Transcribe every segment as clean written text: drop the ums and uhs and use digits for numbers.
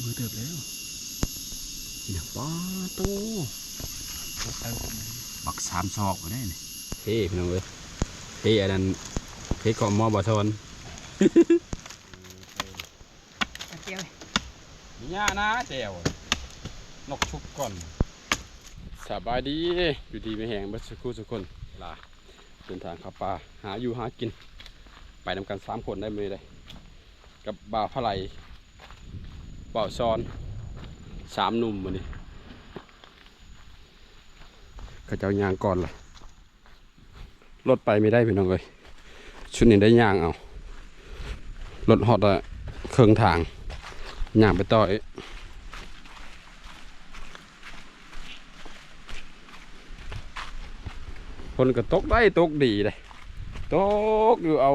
มือเติบแล้วเนี่ยป้าโตบักสามซอกมาได้เนี่ยเฮ้พี่น้องเอ้ยเฮ้อันนั้นเฮ้เกาะมอบะทอนเจียวมีหญ้านะแจวนกชุบก่อนสบายดีอยู่ดีไม่แห้งบัสกุสุกคนลาเดินทางขับป่าหาอยู่หากินไปนำกัน3 คนได้เลยกับบ่าวพะไหลบ่าวซ้อน3 หนุ่มมานี่เขาเจ้ายางก่อนล่ะรถไปไม่ได้พี่น้องเลยชุดนี้ได้ยางเอารถฮอตอะเครื่องทางยางไปต่อคนก็ตกได้ตกดีเลยตกอยู่เอา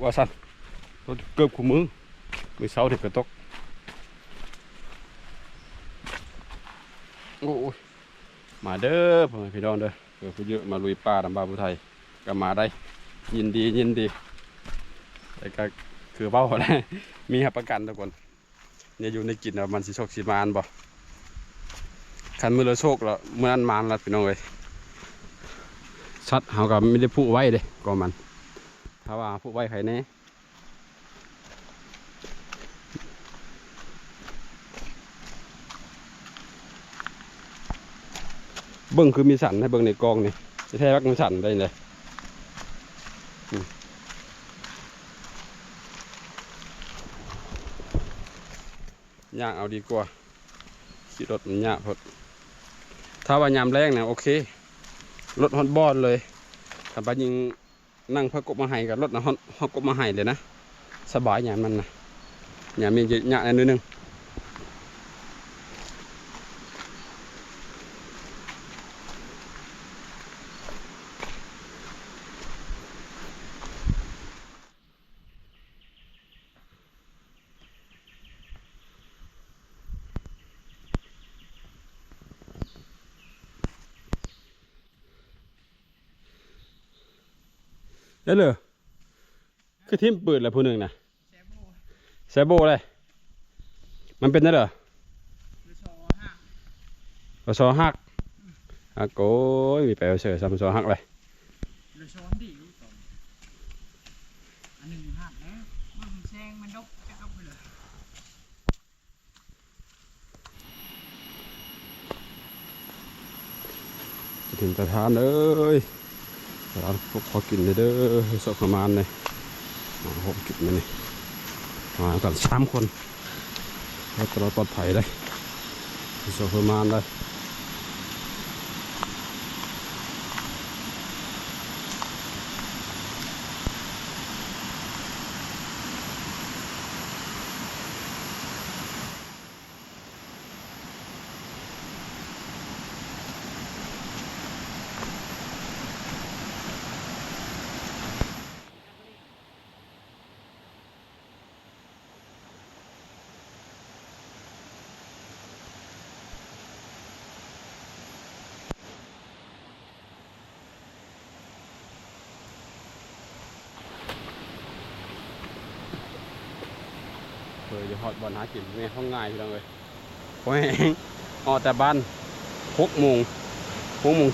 ว่าสันเกือบคู่มือเช้าเด็กก็ตกโอ้ยมาเด้อพ่อพี่น้องเด้อเพื่อผู้เยอะมาลุยป่าดำบาผู้ไทยก็มาได้ยินดีแต่ก็คือเบ้าแหละมีประกันทุกคนเนี่ยอยู่ในกิจนะมันสิโชคสิมานบ่คันมือเราโชคแล้วเมื่อนั้นมานแล้วพี่น้องเลยชัดเขาก็ไม่ได้พูดไว้เลยก็มันถ้าว่าพูดไว้ใครแน่เบิ้งคือมีสันให้เบิ้งในกองนี่จะแท้รักมีสันได้เลยย่างเอาดีกว่าขี่รถมันยากพอดถ้าว่ายามแรงเนี่ยโอเครถฮอตบอลเลยถ้าไปยิงนั่งพกบมาให้กับรถนะฮอตกบมาให้เลยนะสบายอย่างมันนะอย่างมีเยอะนิดนึงได้เลยคือทีมปืนแหละผู้หนึ่งนะแซโบเลยมันเป็นได้เหรอซอหักฮักโก้มีแปลว่าเสือซัมซอหักเลยอันหนึ่งหักแล้วมันแซงมันดกจะเอาไปเลยจะถึงตะทานเลยเราพอกินเลยเด้อสดประมาณเลยหกกินมาเนี่ยมากัน3 คนเราตลอดปลอดภัยเลยสดประมาณเลยเคยจะฮอดบอลหากินในห้องง่ายพี่น้องเลยเพราะแห้งออกแต่บ้าน6 โมง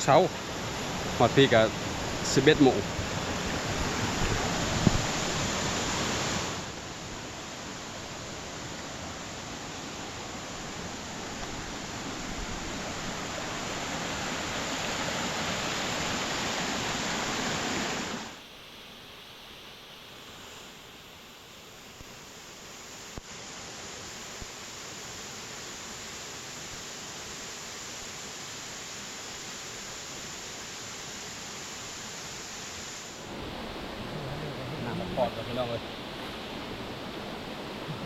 เช้าฮอดพี่กับ11 โมงปอดกับพี่น้องเลย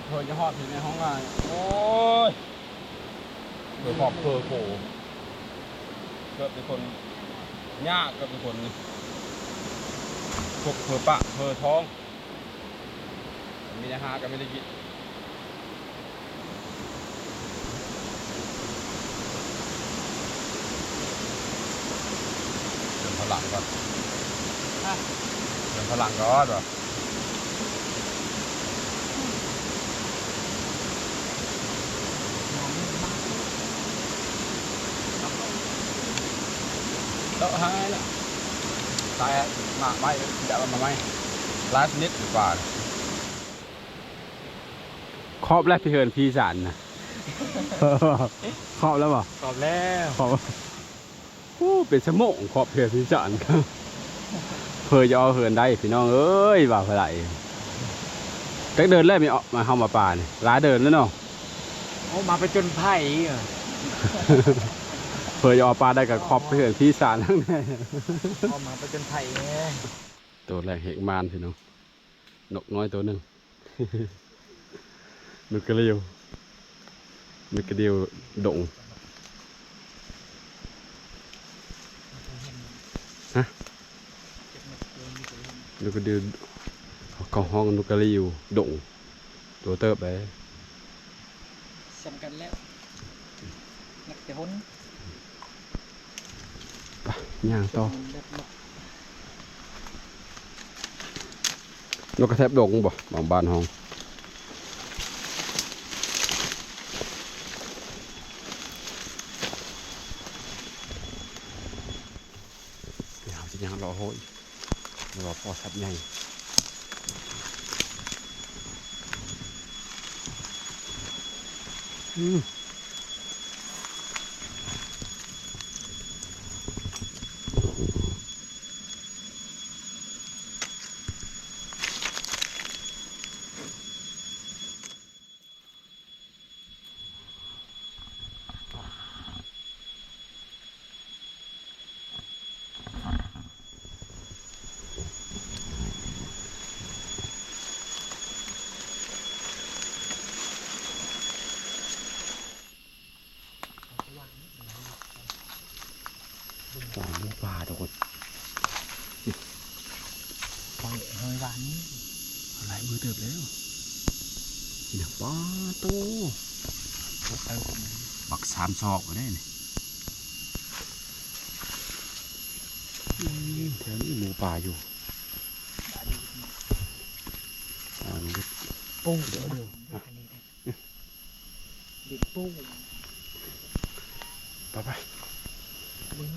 เธอจะหอดถึงในห้องง่ายโอ้ยเธอขอบเธอโผล่เกิดเป็นคนยากเกิดเป็นคนพวกเธอปะเธอท้องมีเนื้อหากันไม่ได้กินเติมพลังก่อนเติมพลังก่อนวะ เ โต๊ะหายละตายมาไม่เดี๋ยวมาไม่ลาสนิดดีกว่าครอบแรกพี่เฮิร์นพี่สันนะ ครอบแล้วป่ะ ตอบแล้ว ครอบเป็นสมองครอบเพื่อนพี่สันครับเพยจะเอาเฮิร์นได้พี่น้องเอ้ยว่าเท่าไหร่ก็เดินเล่ไม่ออกมาเข้ามาป่าเนี่ยร้าเดินแล้วเนาะ โอ้มาไปจนไผ่อะ เพยจะเอาปลาได้กับครอบเพื่อนพี่สันทั้งนั้น เอามาไปจนไผ่ไง ตัวแรกเหกมานพี่น้องนกน้อยตัวหนึ่ง นกกระเดียวดงฮะนกกระเดียวของห้องนกกระเดียวดงตัวเติบไป สำคัญแล้วนักแต่หน ย่างต่อ แบบนก นกกระแทบดงบ่บางบ้านห้องย่างรอโหยรอพอสับใหญ่หอมหมูป่าทุกคน ปล่อยเฮยหวานนี้ อะไรมือเติบแล้วเนี่ยป้าโตบักสามศอกก็ได้เนี่ยแถวนี้หมูป่าอยู่ปุ้งเดี๋ยวดิบปุ้ง ไป มึง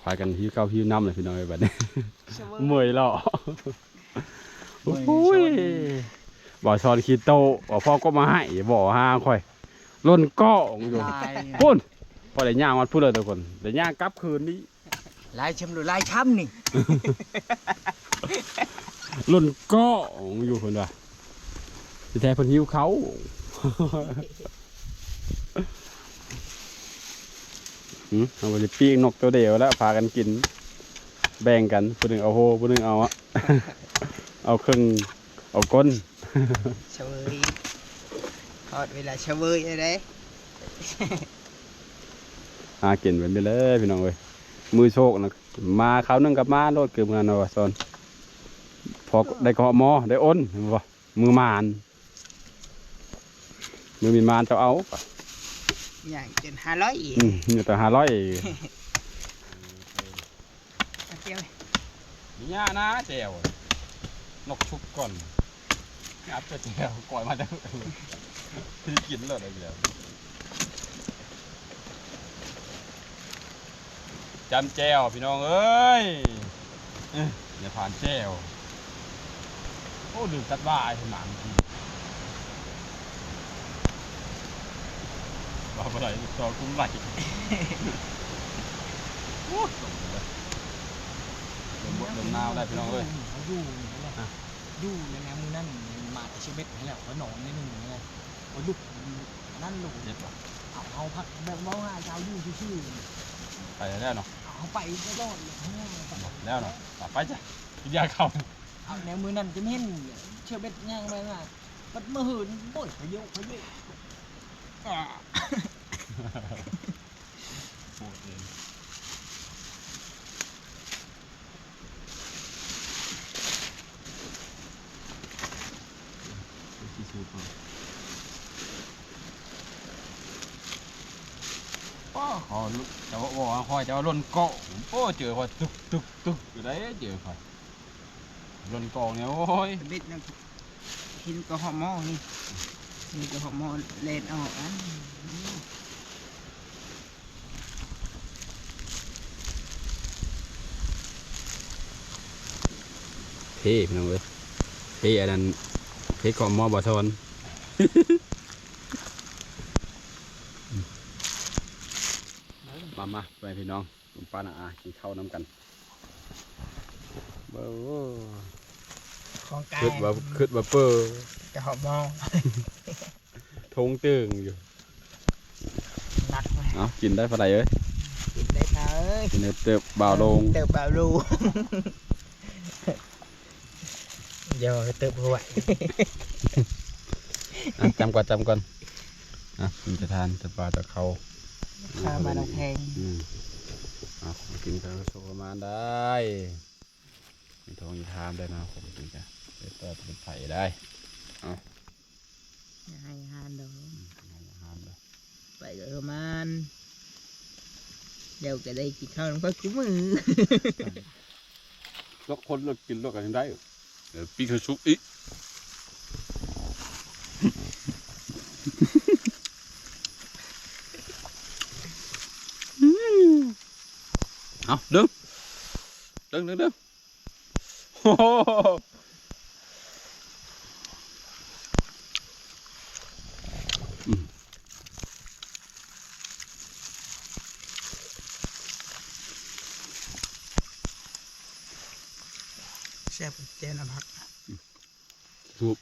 พากันหิวข้าวหิวน้ำเลยพี่น้องไอ้บัดนี้ เมื่อยแล้วโอ้ยบ่อซอนคีโตบ่อพ่อก็มาให้บ่อห้างค่อยล้นก้องอยู่พุ่นพอได้ย่างมันพูดเลยทุกคนได้ย่างกลับคืนนี้ ลายช้ำหรือลายช้ำนี่ ล้นก้องอยู่คนว่าสิแท้เพิ่นหิวเขาเอาไปปิ้งนกตัวเดียวแล้วพากันกินแบ่งกันผู้หนึ่งเอาโฮผู้หนึ่งเอา เอาครึ่งเอาก้น เฉยทอดเวลาเฉยอะไร หากินเป็นไปเลยพี่น้องเว้ยมือโชคนะมาเขาวนึงกับมาโลดเกือบงานเอาว่าซอนพอได้เกาะหมอได้อ้นเห็นบ่มือมานมือมีมานจะเอา อย่างจน500อีก นี่แต่500 เจียว นี่ย่านะแจวนกชุบก่อนงับจะแจวก่อยมาจะที่กินเลยอะไรอย่างจำแจวพี่น้องเอ้ยอย่าผ่านแจวโอ้ดื่มตัดว่าไอ้สนามทีว่าอะไรต่อกุ้งไหลโอ้สมเลยเดินบดเดินนาวได้พี่น้องเอ้ย เขาอยู่ในแนวมือนั่นมาแต่ชีวิตนี่แหละเขาหนอนนิดนึงนี่แหละเขาลุกนั่นลุก เจ็บป่ะ เอาพักแบบว่าเช้าอยู่ชื่อ ไปแล้วเนาะ เอาไปก็รอดเลย แล้วเนาะไปจ้ะกินยาเข้า เอาแนวมือนั่นจะไม่เห็นเชื่อเบ็ดย่างไปว่าปัดมือหืนโบยพายุโอ้ยป้า ขอลุเจ้าว่าคอยเจ้าล้นเกาะโอ้เจอคอยตึกอยู่ได้เจอคอยล้นเกาะเนี่ยโอ้ย บิดนะกินก็หอมหม้อนี่นี่ก็หอมหม้อเล่นออกอ่ะ เท่พี่น้องเอ้ยเท่อันนั้นเท่เกาะหม้อบ่อทอนมาไปพี่น้องผมป้าหน้าอากินข้าวน้ำกันเบ้อ ของกาย ขึ้นว่าเปอร์ จะหอมหม้อ ทงตึงอยู่ หนักไหม เอากินได้ปะไรเอ้ย กินได้เท้าเอ้ย กินได้เติบบ่าวลง เติบบ่าวลูเดี๋ยวเติบหัว จำก่อนกินจะทานจะปลาจะเขา ข้ามาเราแพง กินกันสุขประมาณได้มีทองมีทามได้นะผมกินกันเดี๋ยวต่อเป็นไผ่ได้ ให้อาหารดอก ทามได้ ไปก็ประมาณเดี๋ยวก็ได้กินข้าวน้ำก็คุ้มมือ ลกคนลกกินลกกันได้เดี๋ยวปีคือชุกอีกเอาดึงโอ้โห แซ่บเจนพัก ชุบ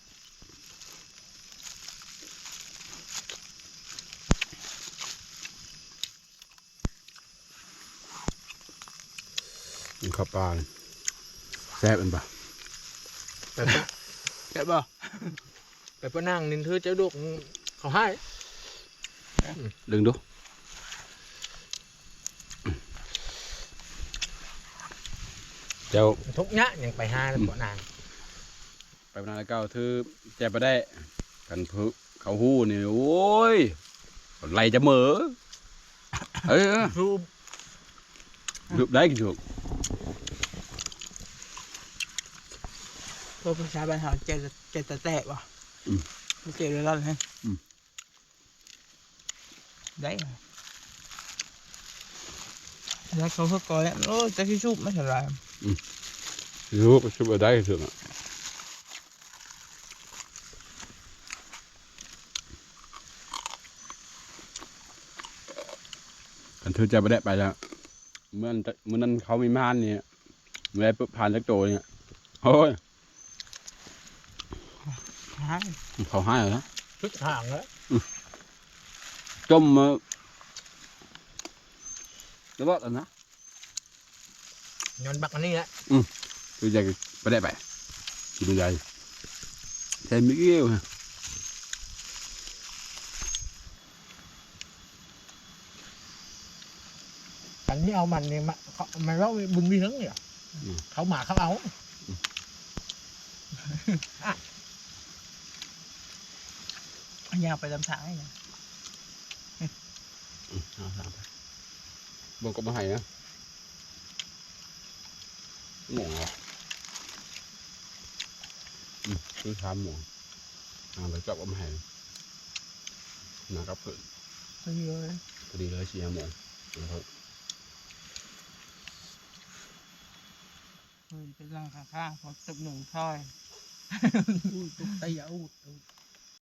ข้าวปลาแซ่บเป็นปะ แซ่บป่ะไปปนั่งนินเธอเจ้าดุกเขาให้ ดึงดูเจ้า ทุกเนี้ยยังไปห้าแล้วปนาง ไปนานแล้วเก้าถือแจ็บไปได้กันเพื่อเขาหู้นี่โอ้ยไหลจะเหมอเอ้ย รูป รูปได้กินถูก พวกผู้ชายบ้านเขาเจตแตะป่ะไม่เจเลยแล้วเลยได้แล้วเขาก็ก่อนแล้วโอ้จะที่ชุบไม่เท่าไร รูปชุบได้กินถูกอ่ะกันถือแจ็บไปได้ไปแล้วเมื่อนั้นเขามีม่านเนี่ยเมื่อปุ๊บผ่านจักโตเนี่ยโอ้ย หาย เขาให้แล้วนะ ชุดห่างแล้ว จมมาแล้วก็นะ ย้อนบักอันนี้แหละ คือจะไปได้ไปกินใหญ่ใช้มิเกลฮะ อันนี้เอามันเนี่ยมันว่าบึงมีทั้งเนี่ยเขาหมาเขาเอาอันนี้เอาไปทำทางให้นะ บนก็มาให้นะหมูเหรอคือทำหมูไปจับก็มาให้นะครับเกิด พอดีเลย พอดีเลยเชียร์หมูนะครับ เป็นร่างข้างๆพอตึกหนึ่งถ้อย ตุกตะยาอูด